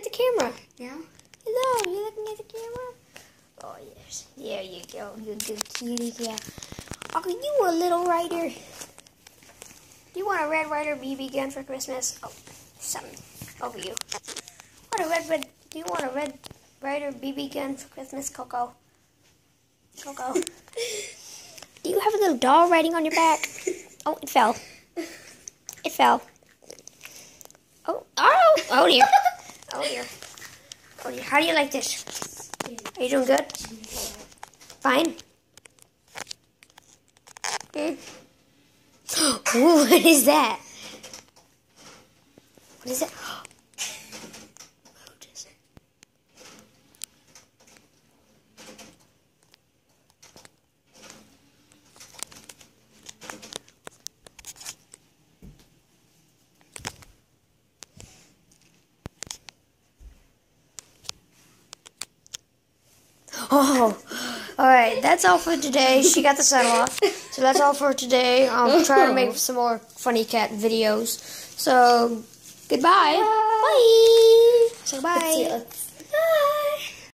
at the camera. Yeah. Hello, you looking at the camera? Oh, yes. There you go. You good cutie. Yeah. Oh, you a little rider. Do you want a Red Ryder BB gun for Christmas? Oh, something over you. Do you want a Red Ryder BB gun for Christmas, Coco? Coco. Do you have a little doll riding on your back? Oh, it fell. It fell. Oh, dear. Oh, dear. Oh, dear. How do you like this? Are you doing good? Fine? Ooh, what is that? What is it? Oh, alright, that's all for today. She got the sun off. So that's all for today. I'll try to make some more funny cat videos. So, goodbye. Bye. So, bye.